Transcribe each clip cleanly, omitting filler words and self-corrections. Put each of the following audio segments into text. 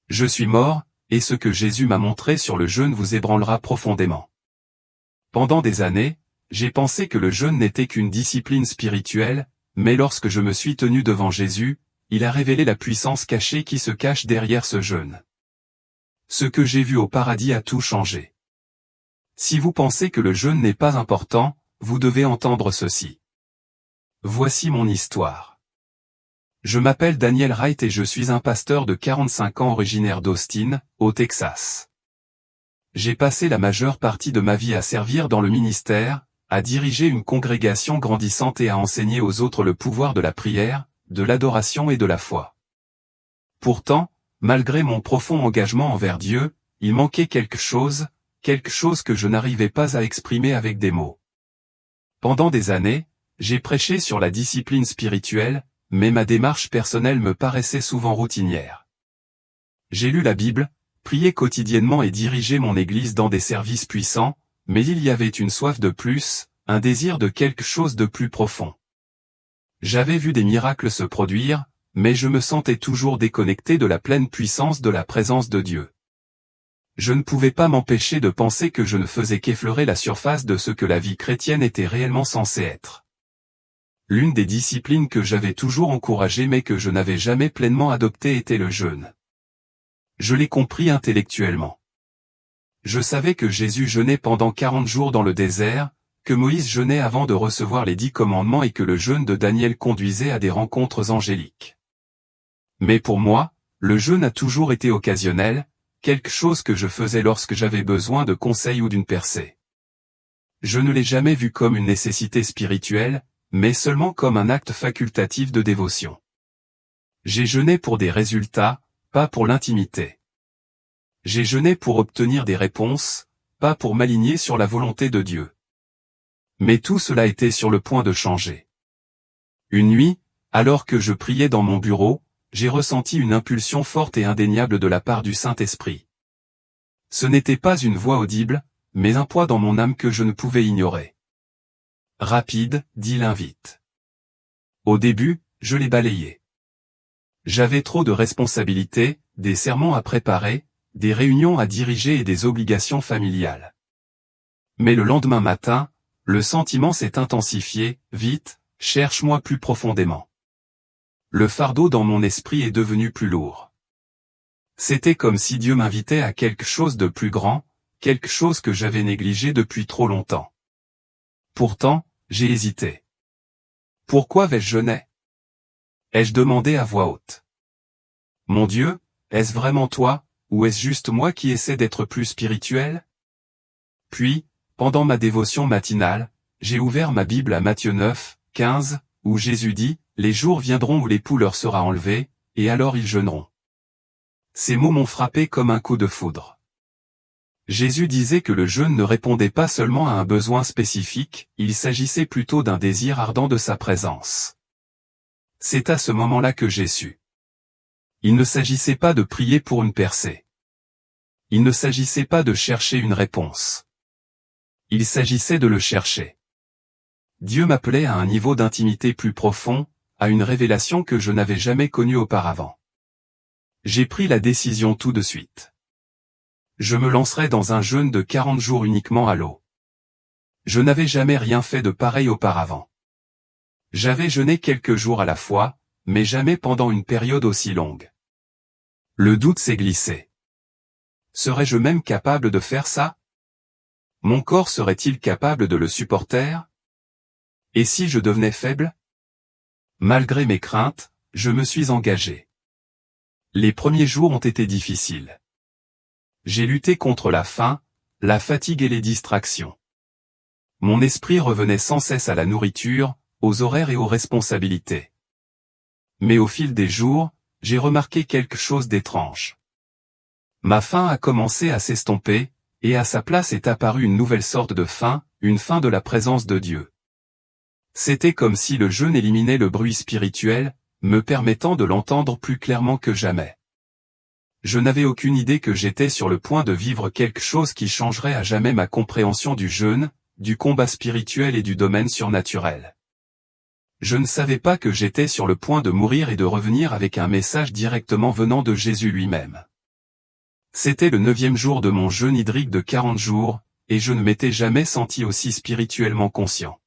Je suis mort, et ce que Jésus m'a montré sur le jeûne vous ébranlera profondément. Pendant des années, j'ai pensé que le jeûne n'était qu'une discipline spirituelle, mais lorsque je me suis tenu devant Jésus, il a révélé la puissance cachée qui se cache derrière ce jeûne. Ce que j'ai vu au paradis a tout changé. Si vous pensez que le jeûne n'est pas important, vous devez entendre ceci. Voici mon histoire. Je m'appelle Daniel Wright et je suis un pasteur de 45 ans originaire d'Austin, au Texas. J'ai passé la majeure partie de ma vie à servir dans le ministère, à diriger une congrégation grandissante et à enseigner aux autres le pouvoir de la prière, de l'adoration et de la foi. Pourtant, malgré mon profond engagement envers Dieu, il manquait quelque chose que je n'arrivais pas à exprimer avec des mots. Pendant des années, j'ai prêché sur la discipline spirituelle, mais ma démarche personnelle me paraissait souvent routinière. J'ai lu la Bible, prié quotidiennement et dirigé mon église dans des services puissants, mais il y avait une soif de plus, un désir de quelque chose de plus profond. J'avais vu des miracles se produire, mais je me sentais toujours déconnecté de la pleine puissance de la présence de Dieu. Je ne pouvais pas m'empêcher de penser que je ne faisais qu'effleurer la surface de ce que la vie chrétienne était réellement censée être. L'une des disciplines que j'avais toujours encouragées mais que je n'avais jamais pleinement adoptée était le jeûne. Je l'ai compris intellectuellement. Je savais que Jésus jeûnait pendant 40 jours dans le désert, que Moïse jeûnait avant de recevoir les 10 commandements et que le jeûne de Daniel conduisait à des rencontres angéliques. Mais pour moi, le jeûne a toujours été occasionnel, quelque chose que je faisais lorsque j'avais besoin de conseils ou d'une percée. Je ne l'ai jamais vu comme une nécessité spirituelle, mais seulement comme un acte facultatif de dévotion. J'ai jeûné pour des résultats, pas pour l'intimité. J'ai jeûné pour obtenir des réponses, pas pour m'aligner sur la volonté de Dieu. Mais tout cela était sur le point de changer. Une nuit, alors que je priais dans mon bureau, j'ai ressenti une impulsion forte et indéniable de la part du Saint-Esprit. Ce n'était pas une voix audible, mais un poids dans mon âme que je ne pouvais ignorer. Rapide, dit l'invite. Au début, je l'ai balayé. J'avais trop de responsabilités, des sermons à préparer, des réunions à diriger et des obligations familiales. Mais le lendemain matin, le sentiment s'est intensifié, vite, cherche-moi plus profondément. Le fardeau dans mon esprit est devenu plus lourd. C'était comme si Dieu m'invitait à quelque chose de plus grand, quelque chose que j'avais négligé depuis trop longtemps. Pourtant, j'ai hésité. Pourquoi vais-je jeûner? Ai-je demandé à voix haute. Mon Dieu, est-ce vraiment toi, ou est-ce juste moi qui essaie d'être plus spirituel? Puis, pendant ma dévotion matinale, j'ai ouvert ma Bible à Matthieu 9, 15, où Jésus dit, « Les jours viendront où l'époux leur sera enlevé, et alors ils jeûneront. » Ces mots m'ont frappé comme un coup de foudre. Jésus disait que le jeûne ne répondait pas seulement à un besoin spécifique, il s'agissait plutôt d'un désir ardent de sa présence. C'est à ce moment-là que j'ai su. Il ne s'agissait pas de prier pour une percée. Il ne s'agissait pas de chercher une réponse. Il s'agissait de le chercher. Dieu m'appelait à un niveau d'intimité plus profond, à une révélation que je n'avais jamais connue auparavant. J'ai pris la décision tout de suite. Je me lancerai dans un jeûne de 40 jours uniquement à l'eau. Je n'avais jamais rien fait de pareil auparavant. J'avais jeûné quelques jours à la fois, mais jamais pendant une période aussi longue. Le doute s'est glissé. Serais-je même capable de faire ça? Mon corps serait-il capable de le supporter? Et si je devenais faible? Malgré mes craintes, je me suis engagé. Les premiers jours ont été difficiles. J'ai lutté contre la faim, la fatigue et les distractions. Mon esprit revenait sans cesse à la nourriture, aux horaires et aux responsabilités. Mais au fil des jours, j'ai remarqué quelque chose d'étrange. Ma faim a commencé à s'estomper, et à sa place est apparue une nouvelle sorte de faim, une faim de la présence de Dieu. C'était comme si le jeûne éliminait le bruit spirituel, me permettant de l'entendre plus clairement que jamais. Je n'avais aucune idée que j'étais sur le point de vivre quelque chose qui changerait à jamais ma compréhension du jeûne, du combat spirituel et du domaine surnaturel. Je ne savais pas que j'étais sur le point de mourir et de revenir avec un message directement venant de Jésus lui-même. C'était le 9e jour de mon jeûne hydrique de 40 jours, et je ne m'étais jamais senti aussi spirituellement conscient.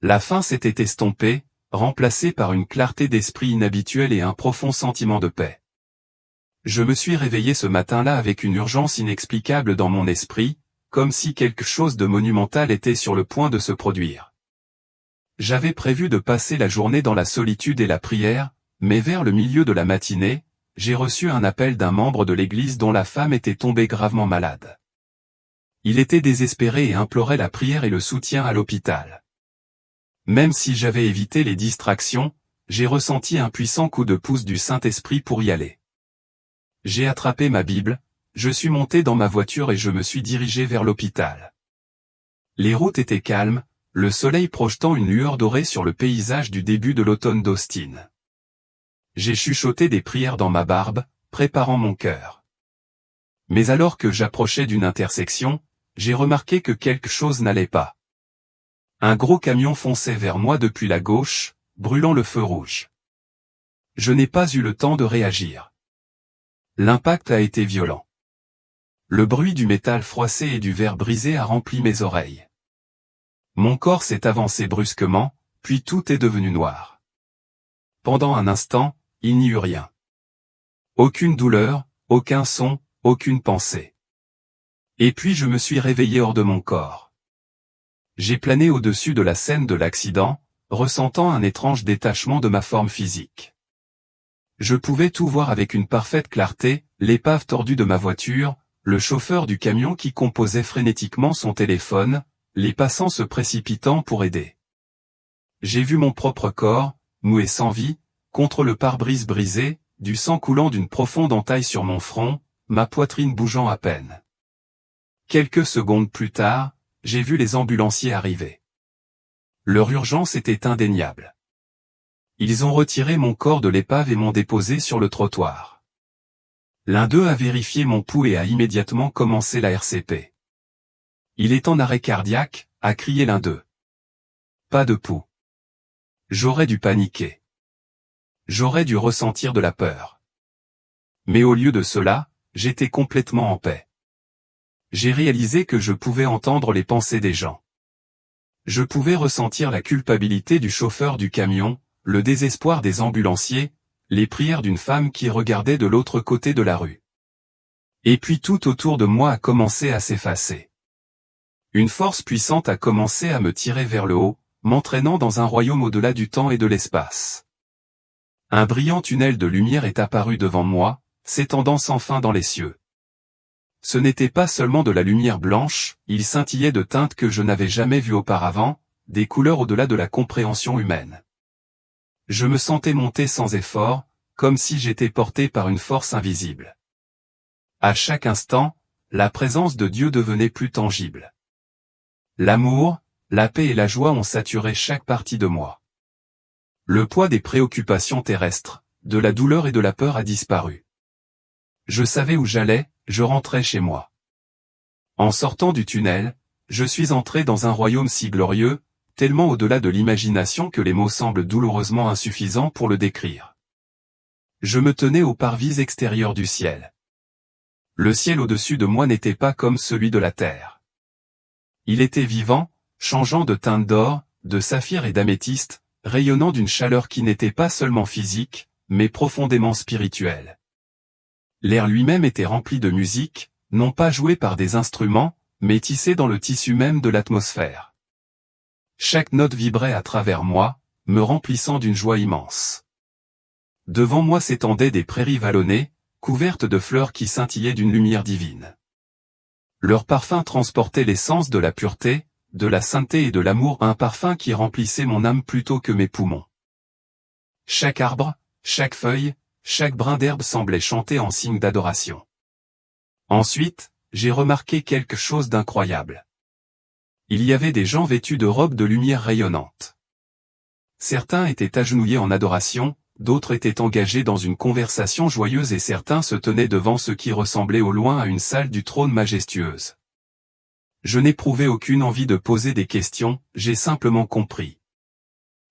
La faim s'était estompée, remplacée par une clarté d'esprit inhabituelle et un profond sentiment de paix. Je me suis réveillé ce matin-là avec une urgence inexplicable dans mon esprit, comme si quelque chose de monumental était sur le point de se produire. J'avais prévu de passer la journée dans la solitude et la prière, mais vers le milieu de la matinée, j'ai reçu un appel d'un membre de l'Église dont la femme était tombée gravement malade. Il était désespéré et implorait la prière et le soutien à l'hôpital. Même si j'avais évité les distractions, j'ai ressenti un puissant coup de pouce du Saint-Esprit pour y aller. J'ai attrapé ma Bible, je suis monté dans ma voiture et je me suis dirigé vers l'hôpital. Les routes étaient calmes, le soleil projetant une lueur dorée sur le paysage du début de l'automne d'Austin. J'ai chuchoté des prières dans ma barbe, préparant mon cœur. Mais alors que j'approchais d'une intersection, j'ai remarqué que quelque chose n'allait pas. Un gros camion fonçait vers moi depuis la gauche, brûlant le feu rouge. Je n'ai pas eu le temps de réagir. L'impact a été violent. Le bruit du métal froissé et du verre brisé a rempli mes oreilles. Mon corps s'est avancé brusquement, puis tout est devenu noir. Pendant un instant, il n'y eut rien. Aucune douleur, aucun son, aucune pensée. Et puis je me suis réveillé hors de mon corps. J'ai plané au-dessus de la scène de l'accident, ressentant un étrange détachement de ma forme physique. Je pouvais tout voir avec une parfaite clarté, l'épave tordue de ma voiture, le chauffeur du camion qui composait frénétiquement son téléphone, les passants se précipitant pour aider. J'ai vu mon propre corps, mou et sans vie, contre le pare-brise brisé, du sang coulant d'une profonde entaille sur mon front, ma poitrine bougeant à peine. Quelques secondes plus tard, j'ai vu les ambulanciers arriver. Leur urgence était indéniable. Ils ont retiré mon corps de l'épave et m'ont déposé sur le trottoir. L'un d'eux a vérifié mon pouls et a immédiatement commencé la RCP. Il est en arrêt cardiaque, a crié l'un d'eux. Pas de pouls. J'aurais dû paniquer. J'aurais dû ressentir de la peur. Mais au lieu de cela, j'étais complètement en paix. J'ai réalisé que je pouvais entendre les pensées des gens. Je pouvais ressentir la culpabilité du chauffeur du camion, le désespoir des ambulanciers, les prières d'une femme qui regardait de l'autre côté de la rue. Et puis tout autour de moi a commencé à s'effacer. Une force puissante a commencé à me tirer vers le haut, m'entraînant dans un royaume au-delà du temps et de l'espace. Un brillant tunnel de lumière est apparu devant moi, s'étendant sans fin dans les cieux. Ce n'était pas seulement de la lumière blanche, il scintillait de teintes que je n'avais jamais vues auparavant, des couleurs au-delà de la compréhension humaine. Je me sentais monter sans effort, comme si j'étais porté par une force invisible. À chaque instant, la présence de Dieu devenait plus tangible. L'amour, la paix et la joie ont saturé chaque partie de moi. Le poids des préoccupations terrestres, de la douleur et de la peur a disparu. Je savais où j'allais, je rentrais chez moi. En sortant du tunnel, je suis entré dans un royaume si glorieux, tellement au-delà de l'imagination que les mots semblent douloureusement insuffisants pour le décrire. Je me tenais au parvis extérieur du ciel. Le ciel au-dessus de moi n'était pas comme celui de la terre. Il était vivant, changeant de teinte d'or, de saphir et d'améthyste, rayonnant d'une chaleur qui n'était pas seulement physique, mais profondément spirituelle. L'air lui-même était rempli de musique, non pas jouée par des instruments, mais tissée dans le tissu même de l'atmosphère. Chaque note vibrait à travers moi, me remplissant d'une joie immense. Devant moi s'étendaient des prairies vallonnées, couvertes de fleurs qui scintillaient d'une lumière divine. Leur parfum transportait l'essence de la pureté, de la sainteté et de l'amour, un parfum qui remplissait mon âme plutôt que mes poumons. Chaque arbre, chaque feuille, chaque brin d'herbe semblait chanter en signe d'adoration. Ensuite, j'ai remarqué quelque chose d'incroyable. Il y avait des gens vêtus de robes de lumière rayonnante. Certains étaient agenouillés en adoration, d'autres étaient engagés dans une conversation joyeuse et certains se tenaient devant ce qui ressemblait au loin à une salle du trône majestueuse. Je n'éprouvais aucune envie de poser des questions, j'ai simplement compris.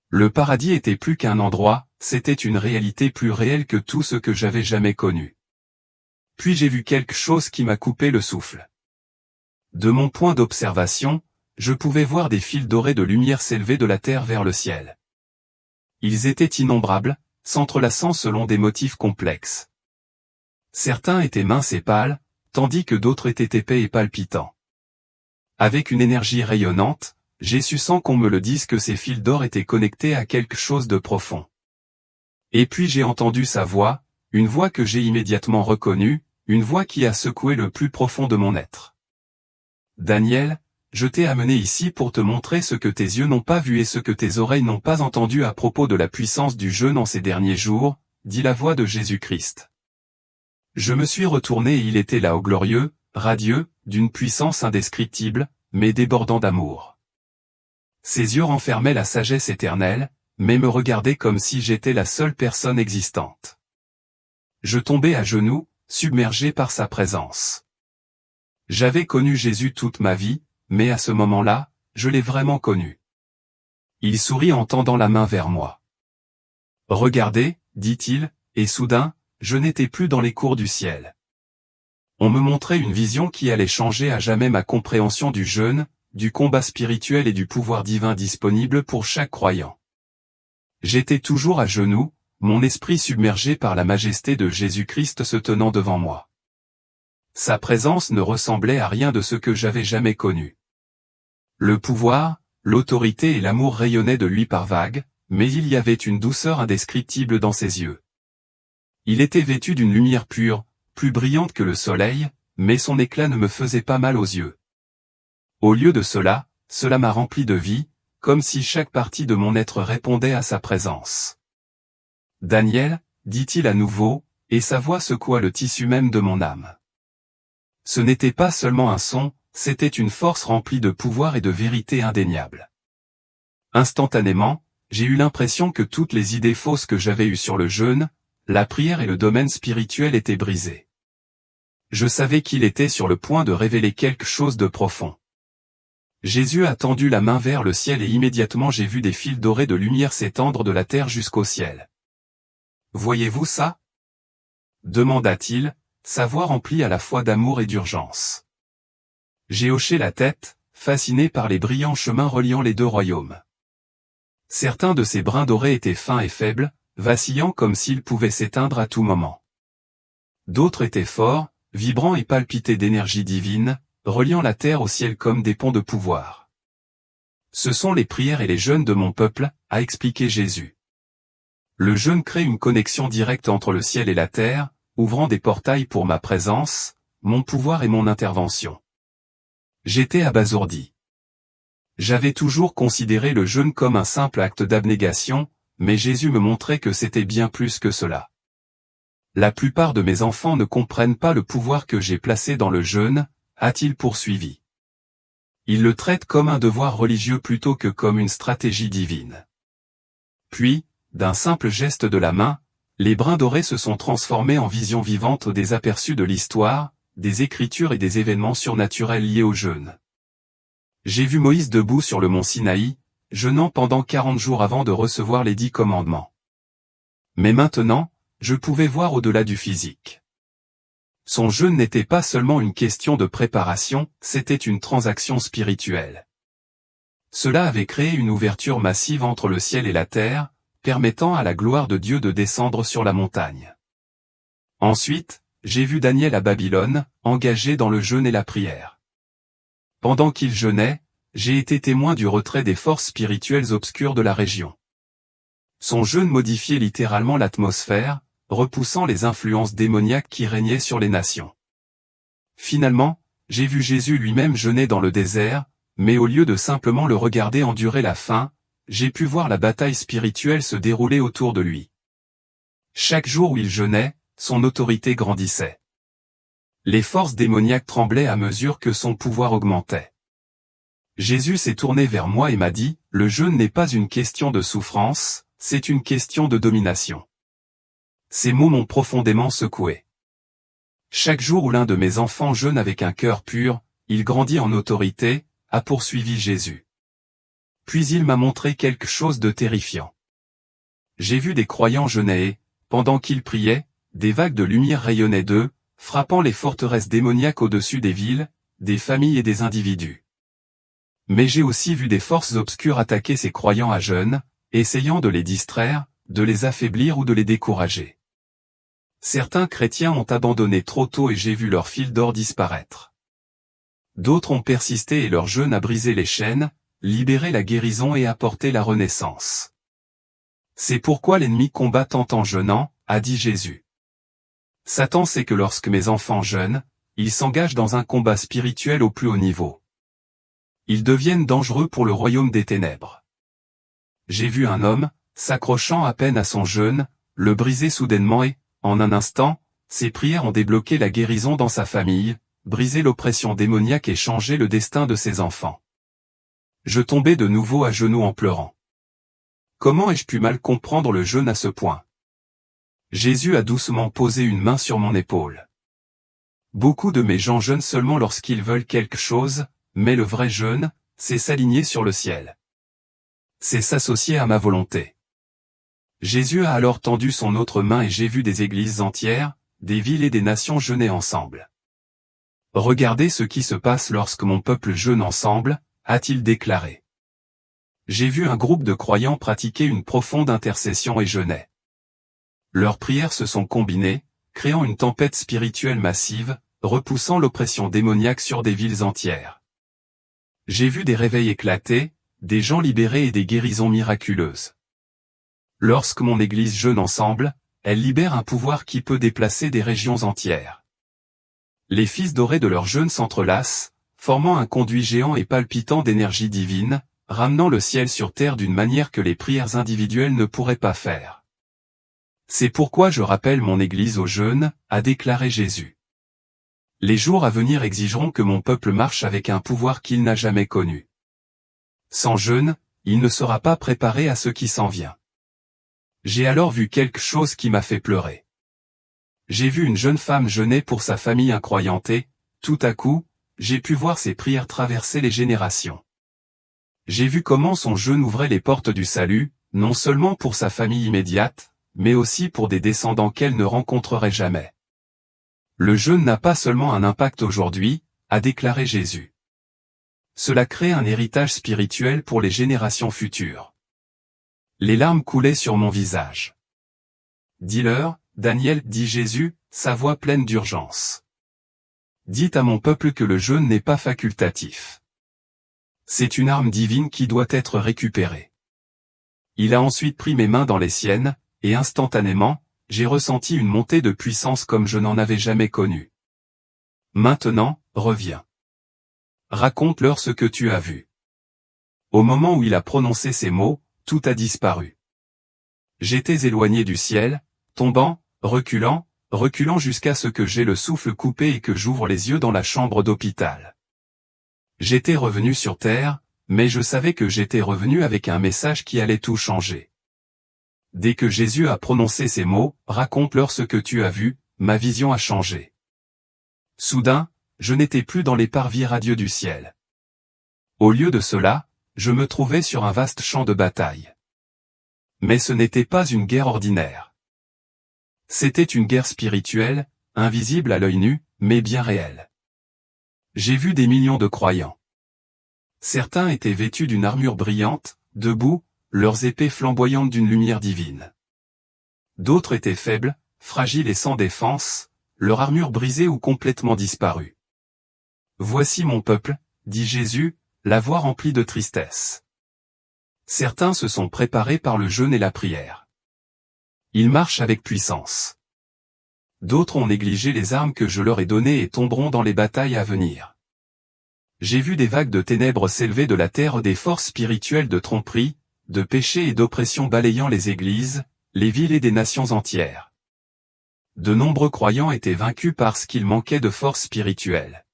Le paradis était plus qu'un endroit, c'était une réalité plus réelle que tout ce que j'avais jamais connu. Puis j'ai vu quelque chose qui m'a coupé le souffle. De mon point d'observation, je pouvais voir des fils dorés de lumière s'élever de la terre vers le ciel. Ils étaient innombrables, s'entrelaçant selon des motifs complexes. Certains étaient minces et pâles, tandis que d'autres étaient épais et palpitants. Avec une énergie rayonnante, j'ai su sans qu'on me le dise que ces fils d'or étaient connectés à quelque chose de profond. Et puis j'ai entendu sa voix, une voix que j'ai immédiatement reconnue, une voix qui a secoué le plus profond de mon être. Daniel, je t'ai amené ici pour te montrer ce que tes yeux n'ont pas vu et ce que tes oreilles n'ont pas entendu à propos de la puissance du jeûne en ces derniers jours, dit la voix de Jésus-Christ. Je me suis retourné et il était là, au glorieux, radieux, d'une puissance indescriptible, mais débordant d'amour. Ses yeux renfermaient la sagesse éternelle, mais me regardaient comme si j'étais la seule personne existante. Je tombais à genoux, submergé par sa présence. J'avais connu Jésus toute ma vie, mais à ce moment-là, je l'ai vraiment connu. Il sourit en tendant la main vers moi. « Regardez, dit-il, et soudain, je n'étais plus dans les cours du ciel. On me montrait une vision qui allait changer à jamais ma compréhension du jeûne, du combat spirituel et du pouvoir divin disponible pour chaque croyant. J'étais toujours à genoux, mon esprit submergé par la majesté de Jésus-Christ se tenant devant moi. Sa présence ne ressemblait à rien de ce que j'avais jamais connu. Le pouvoir, l'autorité et l'amour rayonnaient de lui par vagues, mais il y avait une douceur indescriptible dans ses yeux. Il était vêtu d'une lumière pure, plus brillante que le soleil, mais son éclat ne me faisait pas mal aux yeux. Au lieu de cela, cela m'a rempli de vie, comme si chaque partie de mon être répondait à sa présence. « Daniel, dit-il à nouveau, et sa voix secoua le tissu même de mon âme. Ce n'était pas seulement un son, c'était une force remplie de pouvoir et de vérité indéniable. Instantanément, j'ai eu l'impression que toutes les idées fausses que j'avais eues sur le jeûne, la prière et le domaine spirituel étaient brisées. Je savais qu'il était sur le point de révéler quelque chose de profond. Jésus a tendu la main vers le ciel et immédiatement j'ai vu des fils dorés de lumière s'étendre de la terre jusqu'au ciel. « Voyez-vous ça ?» demanda-t-il, sa voix remplie à la fois d'amour et d'urgence. J'ai hoché la tête, fasciné par les brillants chemins reliant les deux royaumes. Certains de ces brins dorés étaient fins et faibles, vacillant comme s'ils pouvaient s'éteindre à tout moment. D'autres étaient forts, vibrants et palpitaient d'énergie divine, reliant la terre au ciel comme des ponts de pouvoir. Ce sont les prières et les jeûnes de mon peuple, a expliqué Jésus. Le jeûne crée une connexion directe entre le ciel et la terre, ouvrant des portails pour ma présence, mon pouvoir et mon intervention. J'étais abasourdi. J'avais toujours considéré le jeûne comme un simple acte d'abnégation, mais Jésus me montrait que c'était bien plus que cela. La plupart de mes enfants ne comprennent pas le pouvoir que j'ai placé dans le jeûne, a-t-il poursuivi. Ils le traitent comme un devoir religieux plutôt que comme une stratégie divine. Puis, d'un simple geste de la main, les brins dorés se sont transformés en visions vivantes des aperçus de l'histoire, des écritures et des événements surnaturels liés au jeûne. J'ai vu Moïse debout sur le mont Sinaï, jeûnant pendant 40 jours avant de recevoir les 10 commandements. Mais maintenant, je pouvais voir au-delà du physique. Son jeûne n'était pas seulement une question de préparation, c'était une transaction spirituelle. Cela avait créé une ouverture massive entre le ciel et la terre, permettant à la gloire de Dieu de descendre sur la montagne. Ensuite, j'ai vu Daniel à Babylone, engagé dans le jeûne et la prière. Pendant qu'il jeûnait, j'ai été témoin du retrait des forces spirituelles obscures de la région. Son jeûne modifiait littéralement l'atmosphère, repoussant les influences démoniaques qui régnaient sur les nations. Finalement, j'ai vu Jésus lui-même jeûner dans le désert, mais au lieu de simplement le regarder endurer la faim, j'ai pu voir la bataille spirituelle se dérouler autour de lui. Chaque jour où il jeûnait, son autorité grandissait. Les forces démoniaques tremblaient à mesure que son pouvoir augmentait. Jésus s'est tourné vers moi et m'a dit, « Le jeûne n'est pas une question de souffrance, c'est une question de domination. » Ces mots m'ont profondément secoué. Chaque jour où l'un de mes enfants jeûne avec un cœur pur, il grandit en autorité, a poursuivi Jésus. Puis il m'a montré quelque chose de terrifiant. J'ai vu des croyants jeûner et, pendant qu'ils priaient, des vagues de lumière rayonnaient d'eux, frappant les forteresses démoniaques au-dessus des villes, des familles et des individus. Mais j'ai aussi vu des forces obscures attaquer ces croyants à jeûne, essayant de les distraire, de les affaiblir ou de les décourager. Certains chrétiens ont abandonné trop tôt et j'ai vu leur fil d'or disparaître. D'autres ont persisté et leur jeûne a brisé les chaînes, libéré la guérison et apporté la renaissance. C'est pourquoi l'ennemi combat tant en jeûnant, a dit Jésus. Satan sait que lorsque mes enfants jeûnent, ils s'engagent dans un combat spirituel au plus haut niveau. Ils deviennent dangereux pour le royaume des ténèbres. J'ai vu un homme, s'accrochant à peine à son jeûne, le briser soudainement et, en un instant, ses prières ont débloqué la guérison dans sa famille, brisé l'oppression démoniaque et changé le destin de ses enfants. Je tombais de nouveau à genoux en pleurant. Comment ai-je pu mal comprendre le jeûne à ce point? Jésus a doucement posé une main sur mon épaule. Beaucoup de mes gens jeûnent seulement lorsqu'ils veulent quelque chose, mais le vrai jeûne, c'est s'aligner sur le ciel. C'est s'associer à ma volonté. Jésus a alors tendu son autre main et j'ai vu des églises entières, des villes et des nations jeûner ensemble. Regardez ce qui se passe lorsque mon peuple jeûne ensemble, a-t-il déclaré. J'ai vu un groupe de croyants pratiquer une profonde intercession et jeûner. Leurs prières se sont combinées, créant une tempête spirituelle massive, repoussant l'oppression démoniaque sur des villes entières. J'ai vu des réveils éclater, des gens libérés et des guérisons miraculeuses. Lorsque mon Église jeûne ensemble, elle libère un pouvoir qui peut déplacer des régions entières. Les fils dorés de leur jeûne s'entrelacent, formant un conduit géant et palpitant d'énergie divine, ramenant le ciel sur terre d'une manière que les prières individuelles ne pourraient pas faire. C'est pourquoi je rappelle mon Église au jeûne, a déclaré Jésus. Les jours à venir exigeront que mon peuple marche avec un pouvoir qu'il n'a jamais connu. Sans jeûne, il ne sera pas préparé à ce qui s'en vient. J'ai alors vu quelque chose qui m'a fait pleurer. J'ai vu une jeune femme jeûner pour sa famille incroyante et, tout à coup, j'ai pu voir ses prières traverser les générations. J'ai vu comment son jeûne ouvrait les portes du salut, non seulement pour sa famille immédiate, mais aussi pour des descendants qu'elle ne rencontrerait jamais. Le jeûne n'a pas seulement un impact aujourd'hui, a déclaré Jésus. Cela crée un héritage spirituel pour les générations futures. Les larmes coulaient sur mon visage. Dis-leur, Daniel, dit Jésus, sa voix pleine d'urgence. Dites à mon peuple que le jeûne n'est pas facultatif. C'est une arme divine qui doit être récupérée. Il a ensuite pris mes mains dans les siennes, et instantanément, j'ai ressenti une montée de puissance comme je n'en avais jamais connue. Maintenant, reviens. Raconte-leur ce que tu as vu. Au moment où il a prononcé ces mots, tout a disparu. J'étais éloigné du ciel, tombant, reculant jusqu'à ce que j'aie le souffle coupé et que j'ouvre les yeux dans la chambre d'hôpital. J'étais revenu sur terre, mais je savais que j'étais revenu avec un message qui allait tout changer. Dès que Jésus a prononcé ces mots, raconte-leur ce que tu as vu, ma vision a changé. Soudain, je n'étais plus dans les parvis radieux du ciel. Au lieu de cela, je me trouvais sur un vaste champ de bataille. Mais ce n'était pas une guerre ordinaire. C'était une guerre spirituelle, invisible à l'œil nu, mais bien réelle. J'ai vu des millions de croyants. Certains étaient vêtus d'une armure brillante, debout, leurs épées flamboyantes d'une lumière divine. D'autres étaient faibles, fragiles et sans défense, leur armure brisée ou complètement disparue. Voici mon peuple, dit Jésus, la voix remplie de tristesse. Certains se sont préparés par le jeûne et la prière. Ils marchent avec puissance. D'autres ont négligé les armes que je leur ai données et tomberont dans les batailles à venir. J'ai vu des vagues de ténèbres s'élever de la terre, des forces spirituelles de tromperie, de péché et d'oppression balayant les églises, les villes et des nations entières. De nombreux croyants étaient vaincus parce qu'il manquait de force spirituelle.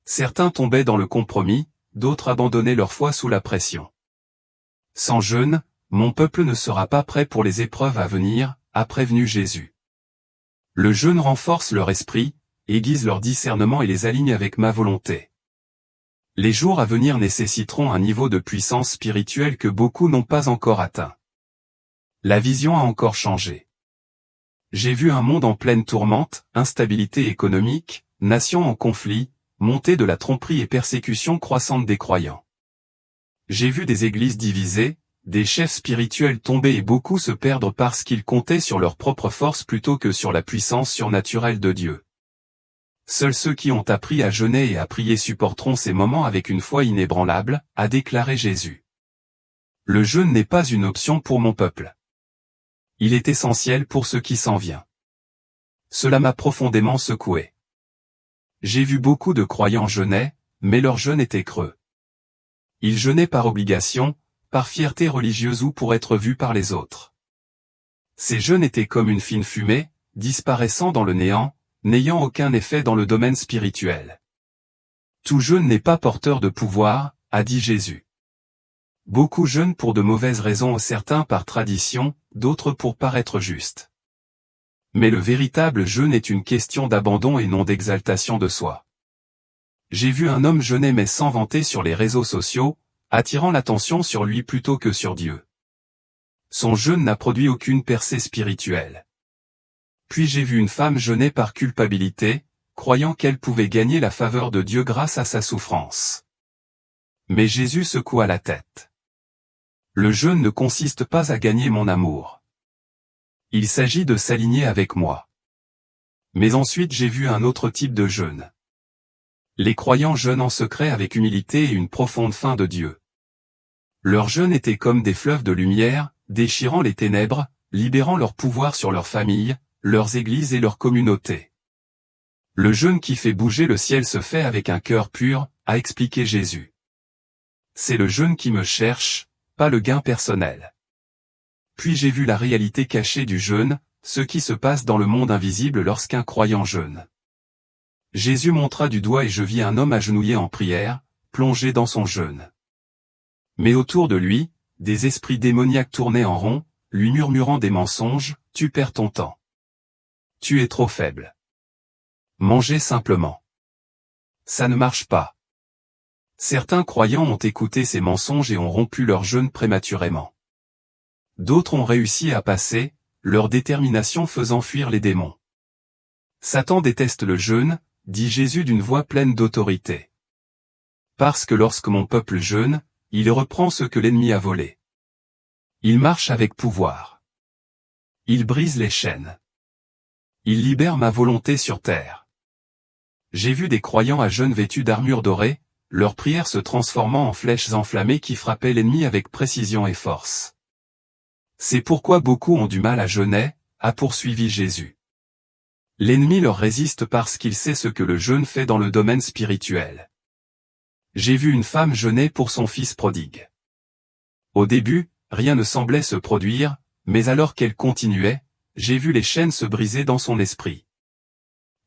Certains tombaient dans le compromis, d'autres abandonnaient leur foi sous la pression. Sans jeûne, mon peuple ne sera pas prêt pour les épreuves à venir, a prévenu Jésus. Le jeûne renforce leur esprit, aiguise leur discernement et les aligne avec ma volonté. Les jours à venir nécessiteront un niveau de puissance spirituelle que beaucoup n'ont pas encore atteint. La vision a encore changé. J'ai vu un monde en pleine tourmente, instabilité économique, nations en conflit, montée de la tromperie et persécution croissante des croyants. J'ai vu des églises divisées, des chefs spirituels tomber et beaucoup se perdre parce qu'ils comptaient sur leur propre force plutôt que sur la puissance surnaturelle de Dieu. Seuls ceux qui ont appris à jeûner et à prier supporteront ces moments avec une foi inébranlable, a déclaré Jésus. Le jeûne n'est pas une option pour mon peuple. Il est essentiel pour ce qui s'en vient. Cela m'a profondément secoué. J'ai vu beaucoup de croyants jeûner, mais leur jeûne était creux. Ils jeûnaient par obligation, par fierté religieuse ou pour être vus par les autres. Ces jeûnes étaient comme une fine fumée, disparaissant dans le néant, n'ayant aucun effet dans le domaine spirituel. Tout jeûne n'est pas porteur de pouvoir, a dit Jésus. Beaucoup jeûnent pour de mauvaises raisons, certains par tradition, d'autres pour paraître justes. Mais le véritable jeûne est une question d'abandon et non d'exaltation de soi. J'ai vu un homme jeûner mais sans vanter sur les réseaux sociaux, attirant l'attention sur lui plutôt que sur Dieu. Son jeûne n'a produit aucune percée spirituelle. Puis j'ai vu une femme jeûner par culpabilité, croyant qu'elle pouvait gagner la faveur de Dieu grâce à sa souffrance. Mais Jésus secoua la tête. Le jeûne ne consiste pas à gagner mon amour. Il s'agit de s'aligner avec moi. Mais ensuite j'ai vu un autre type de jeûne. Les croyants jeûnent en secret avec humilité et une profonde faim de Dieu. Leur jeûne était comme des fleuves de lumière, déchirant les ténèbres, libérant leur pouvoir sur leur famille, leurs églises et leurs communautés. Le jeûne qui fait bouger le ciel se fait avec un cœur pur, a expliqué Jésus. C'est le jeûne qui me cherche, pas le gain personnel. Puis j'ai vu la réalité cachée du jeûne, ce qui se passe dans le monde invisible lorsqu'un croyant jeûne. Jésus montra du doigt et je vis un homme agenouillé en prière, plongé dans son jeûne. Mais autour de lui, des esprits démoniaques tournaient en rond, lui murmurant des mensonges, « Tu perds ton temps. Tu es trop faible. Mangez simplement. Ça ne marche pas. » Certains croyants ont écouté ces mensonges et ont rompu leur jeûne prématurément. D'autres ont réussi à passer, leur détermination faisant fuir les démons. Satan déteste le jeûne, dit Jésus d'une voix pleine d'autorité. Parce que lorsque mon peuple jeûne, il reprend ce que l'ennemi a volé. Il marche avec pouvoir. Il brise les chaînes. Il libère ma volonté sur terre. J'ai vu des croyants à jeûne vêtus d'armure dorée, leurs prières se transformant en flèches enflammées qui frappaient l'ennemi avec précision et force. C'est pourquoi beaucoup ont du mal à jeûner, a poursuivi Jésus. L'ennemi leur résiste parce qu'il sait ce que le jeûne fait dans le domaine spirituel. J'ai vu une femme jeûner pour son fils prodigue. Au début, rien ne semblait se produire, mais alors qu'elle continuait, j'ai vu les chaînes se briser dans son esprit.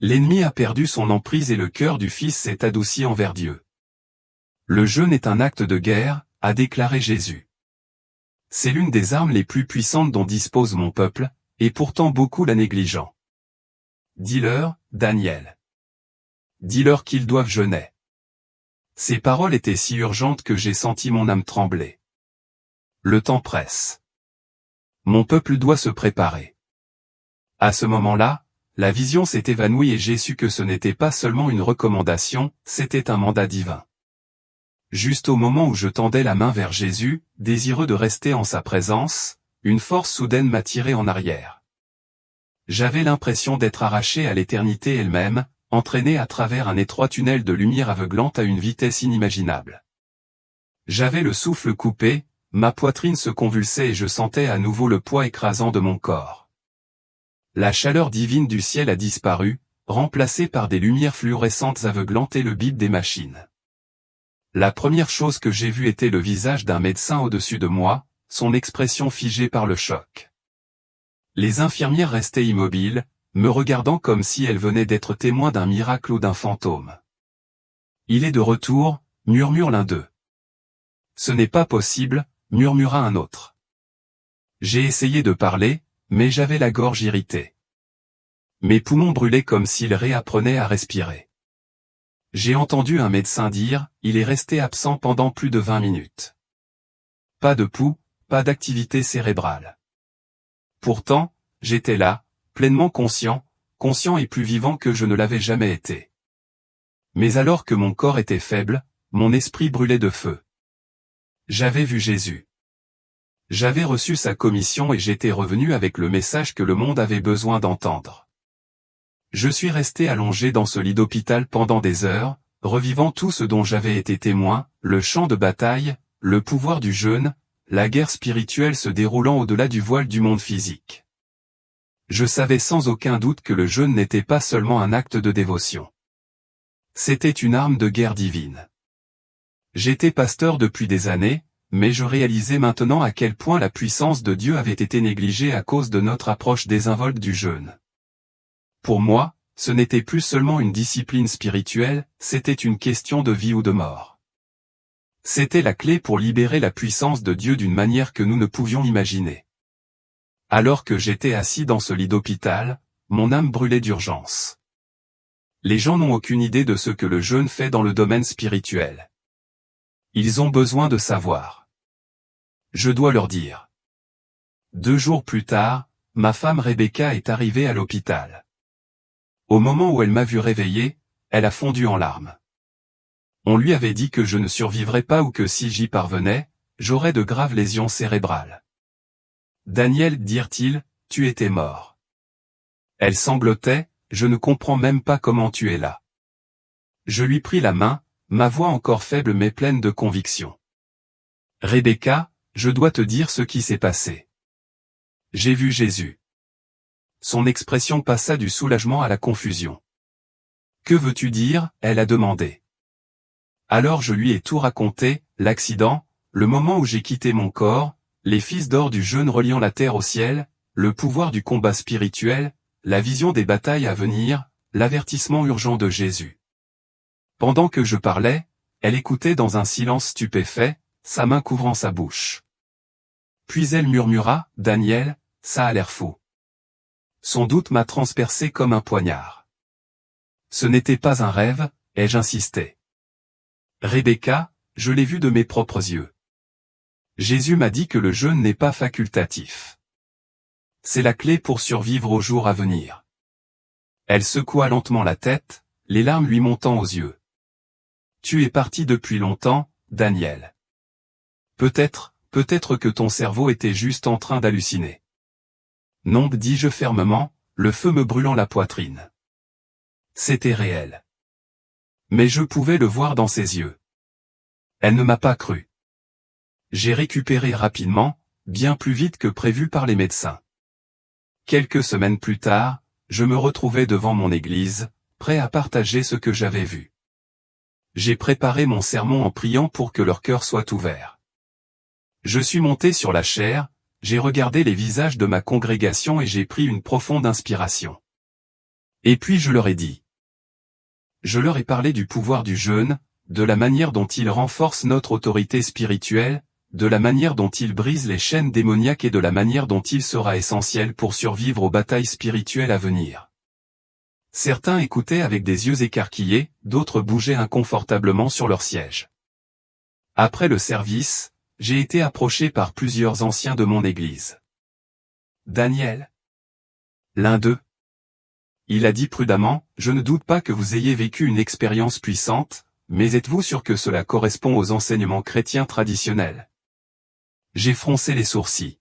L'ennemi a perdu son emprise et le cœur du fils s'est adouci envers Dieu. Le jeûne est un acte de guerre, a déclaré Jésus. C'est l'une des armes les plus puissantes dont dispose mon peuple, et pourtant beaucoup la négligent. Dis-leur, Daniel. Dis-leur qu'ils doivent jeûner. Ces paroles étaient si urgentes que j'ai senti mon âme trembler. Le temps presse. Mon peuple doit se préparer. À ce moment-là, la vision s'est évanouie et j'ai su que ce n'était pas seulement une recommandation, c'était un mandat divin. Juste au moment où je tendais la main vers Jésus, désireux de rester en sa présence, une force soudaine m'a tiré en arrière. J'avais l'impression d'être arraché à l'éternité elle-même, entraîné à travers un étroit tunnel de lumière aveuglante à une vitesse inimaginable. J'avais le souffle coupé, ma poitrine se convulsait et je sentais à nouveau le poids écrasant de mon corps. La chaleur divine du ciel a disparu, remplacée par des lumières fluorescentes aveuglantes et le bip des machines. La première chose que j'ai vue était le visage d'un médecin au-dessus de moi, son expression figée par le choc. Les infirmières restaient immobiles, me regardant comme si elles venaient d'être témoins d'un miracle ou d'un fantôme. « Il est de retour », murmure l'un d'eux. « Ce n'est pas possible », murmura un autre. J'ai essayé de parler, mais j'avais la gorge irritée. Mes poumons brûlaient comme s'ils réapprenaient à respirer. J'ai entendu un médecin dire, il est resté absent pendant plus de 20 minutes. Pas de pouls, pas d'activité cérébrale. Pourtant, j'étais là, pleinement conscient et plus vivant que je ne l'avais jamais été. Mais alors que mon corps était faible, mon esprit brûlait de feu. J'avais vu Jésus. J'avais reçu sa commission et j'étais revenu avec le message que le monde avait besoin d'entendre. Je suis resté allongé dans ce lit d'hôpital pendant des heures, revivant tout ce dont j'avais été témoin, le champ de bataille, le pouvoir du jeûne, la guerre spirituelle se déroulant au-delà du voile du monde physique. Je savais sans aucun doute que le jeûne n'était pas seulement un acte de dévotion. C'était une arme de guerre divine. J'étais pasteur depuis des années, mais je réalisais maintenant à quel point la puissance de Dieu avait été négligée à cause de notre approche désinvolte du jeûne. Pour moi, ce n'était plus seulement une discipline spirituelle, c'était une question de vie ou de mort. C'était la clé pour libérer la puissance de Dieu d'une manière que nous ne pouvions imaginer. Alors que j'étais assis dans ce lit d'hôpital, mon âme brûlait d'urgence. Les gens n'ont aucune idée de ce que le jeûne fait dans le domaine spirituel. Ils ont besoin de savoir. Je dois leur dire. 2 jours plus tard, ma femme Rebecca est arrivée à l'hôpital. Au moment où elle m'a vu réveiller, elle a fondu en larmes. On lui avait dit que je ne survivrais pas ou que si j'y parvenais, j'aurais de graves lésions cérébrales. Daniel, dirent-ils, tu étais mort. Elle sanglotait, je ne comprends même pas comment tu es là. Je lui pris la main, ma voix encore faible mais pleine de conviction. Rebecca, je dois te dire ce qui s'est passé. J'ai vu Jésus. Son expression passa du soulagement à la confusion. Que veux-tu dire, elle a demandé. Alors je lui ai tout raconté, l'accident, le moment où j'ai quitté mon corps, les fils d'or du jeûne reliant la terre au ciel, le pouvoir du combat spirituel, la vision des batailles à venir, l'avertissement urgent de Jésus. Pendant que je parlais, elle écoutait dans un silence stupéfait, sa main couvrant sa bouche. Puis elle murmura, « Daniel, ça a l'air fou. » Son doute m'a transpercé comme un poignard. Ce n'était pas un rêve, ai-je insisté. Rebecca, je l'ai vu de mes propres yeux. Jésus m'a dit que le jeûne n'est pas facultatif. C'est la clé pour survivre aux jours à venir. Elle secoua lentement la tête, les larmes lui montant aux yeux. Tu es parti depuis longtemps, Daniel. Peut-être que ton cerveau était juste en train d'halluciner. Non, dis-je fermement, le feu me brûlant la poitrine. C'était réel. Mais je pouvais le voir dans ses yeux. Elle ne m'a pas cru. J'ai récupéré rapidement, bien plus vite que prévu par les médecins. Quelques semaines plus tard, je me retrouvais devant mon église, prêt à partager ce que j'avais vu. J'ai préparé mon sermon en priant pour que leur cœur soit ouvert. Je suis monté sur la chaire, j'ai regardé les visages de ma congrégation et j'ai pris une profonde inspiration. Et puis je leur ai dit. Je leur ai parlé du pouvoir du jeûne, de la manière dont il renforce notre autorité spirituelle, de la manière dont il brise les chaînes démoniaques et de la manière dont il sera essentiel pour survivre aux batailles spirituelles à venir. Certains écoutaient avec des yeux écarquillés, d'autres bougeaient inconfortablement sur leur siège. Après le service, j'ai été approché par plusieurs anciens de mon église. Daniel. L'un d'eux. Il a dit prudemment, je ne doute pas que vous ayez vécu une expérience puissante, mais êtes-vous sûr que cela correspond aux enseignements chrétiens traditionnels? J'ai froncé les sourcils.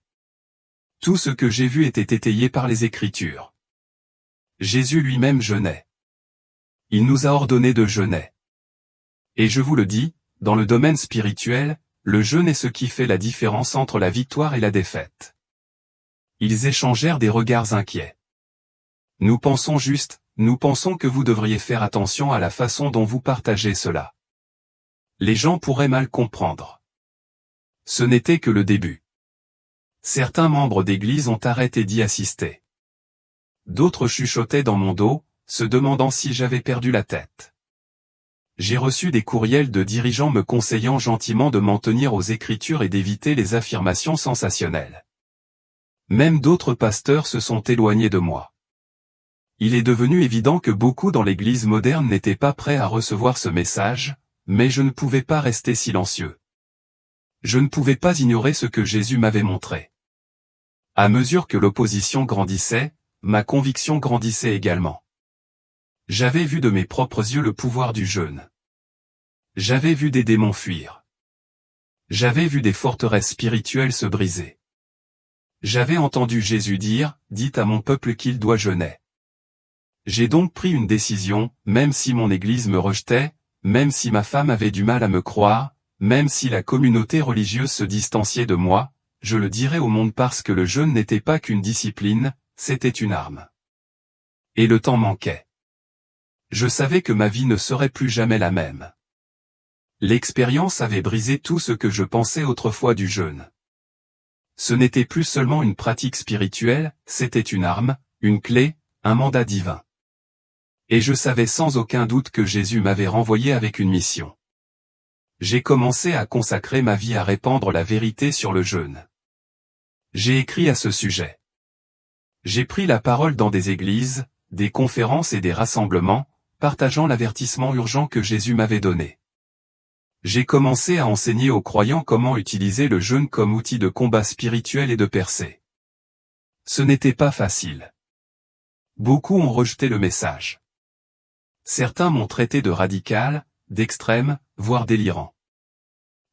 Tout ce que j'ai vu était étayé par les Écritures. Jésus lui-même jeûnait. Il nous a ordonné de jeûner. Et je vous le dis, dans le domaine spirituel, le jeûne est ce qui fait la différence entre la victoire et la défaite. Ils échangèrent des regards inquiets. Nous pensons que vous devriez faire attention à la façon dont vous partagez cela. Les gens pourraient mal comprendre. Ce n'était que le début. Certains membres d'église ont arrêté d'y assister. D'autres chuchotaient dans mon dos, se demandant si j'avais perdu la tête. J'ai reçu des courriels de dirigeants me conseillant gentiment de m'en tenir aux Écritures et d'éviter les affirmations sensationnelles. Même d'autres pasteurs se sont éloignés de moi. Il est devenu évident que beaucoup dans l'Église moderne n'étaient pas prêts à recevoir ce message, mais je ne pouvais pas rester silencieux. Je ne pouvais pas ignorer ce que Jésus m'avait montré. À mesure que l'opposition grandissait, ma conviction grandissait également. J'avais vu de mes propres yeux le pouvoir du jeûne. J'avais vu des démons fuir. J'avais vu des forteresses spirituelles se briser. J'avais entendu Jésus dire, « Dites à mon peuple qu'il doit jeûner ». J'ai donc pris une décision, même si mon Église me rejetait, même si ma femme avait du mal à me croire, même si la communauté religieuse se distanciait de moi, je le dirais au monde parce que le jeûne n'était pas qu'une discipline, c'était une arme. Et le temps manquait. Je savais que ma vie ne serait plus jamais la même. L'expérience avait brisé tout ce que je pensais autrefois du jeûne. Ce n'était plus seulement une pratique spirituelle, c'était une arme, une clé, un mandat divin. Et je savais sans aucun doute que Jésus m'avait renvoyé avec une mission. J'ai commencé à consacrer ma vie à répandre la vérité sur le jeûne. J'ai écrit à ce sujet. J'ai pris la parole dans des églises, des conférences et des rassemblements, partageant l'avertissement urgent que Jésus m'avait donné. J'ai commencé à enseigner aux croyants comment utiliser le jeûne comme outil de combat spirituel et de percée. Ce n'était pas facile. Beaucoup ont rejeté le message. Certains m'ont traité de radical, d'extrême, voire délirant.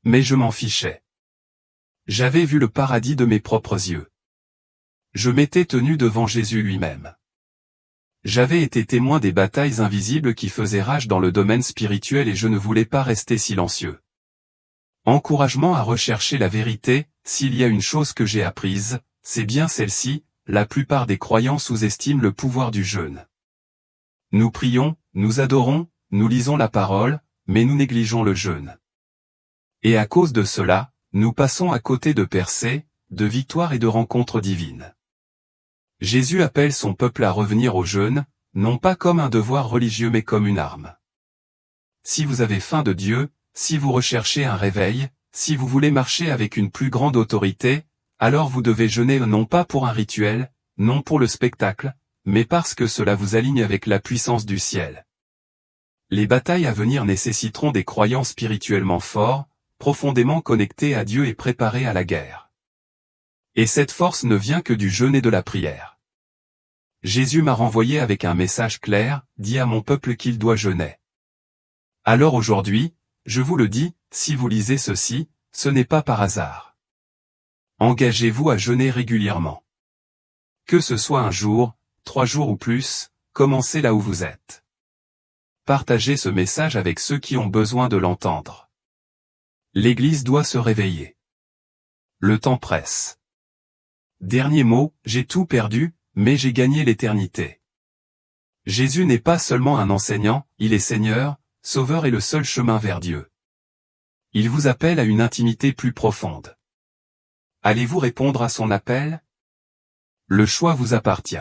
Mais je m'en fichais. J'avais vu le paradis de mes propres yeux. Je m'étais tenu devant Jésus lui-même. J'avais été témoin des batailles invisibles qui faisaient rage dans le domaine spirituel et je ne voulais pas rester silencieux. Encouragement à rechercher la vérité, s'il y a une chose que j'ai apprise, c'est bien celle-ci, la plupart des croyants sous-estiment le pouvoir du jeûne. Nous prions, nous adorons, nous lisons la parole, mais nous négligeons le jeûne. Et à cause de cela, nous passons à côté de percées, de victoires et de rencontres divines. Jésus appelle son peuple à revenir au jeûne, non pas comme un devoir religieux mais comme une arme. Si vous avez faim de Dieu, si vous recherchez un réveil, si vous voulez marcher avec une plus grande autorité, alors vous devez jeûner non pas pour un rituel, non pour le spectacle, mais parce que cela vous aligne avec la puissance du ciel. Les batailles à venir nécessiteront des croyants spirituellement forts, profondément connectés à Dieu et préparés à la guerre. Et cette force ne vient que du jeûne et de la prière. Jésus m'a renvoyé avec un message clair, dis à mon peuple qu'il doit jeûner. Alors aujourd'hui, je vous le dis, si vous lisez ceci, ce n'est pas par hasard. Engagez-vous à jeûner régulièrement. Que ce soit un jour, 3 jours ou plus, commencez là où vous êtes. Partagez ce message avec ceux qui ont besoin de l'entendre. L'Église doit se réveiller. Le temps presse. Dernier mot, j'ai tout perdu, mais j'ai gagné l'éternité. Jésus n'est pas seulement un enseignant, il est Seigneur, Sauveur et le seul chemin vers Dieu. Il vous appelle à une intimité plus profonde. Allez-vous répondre à son appel? Le choix vous appartient.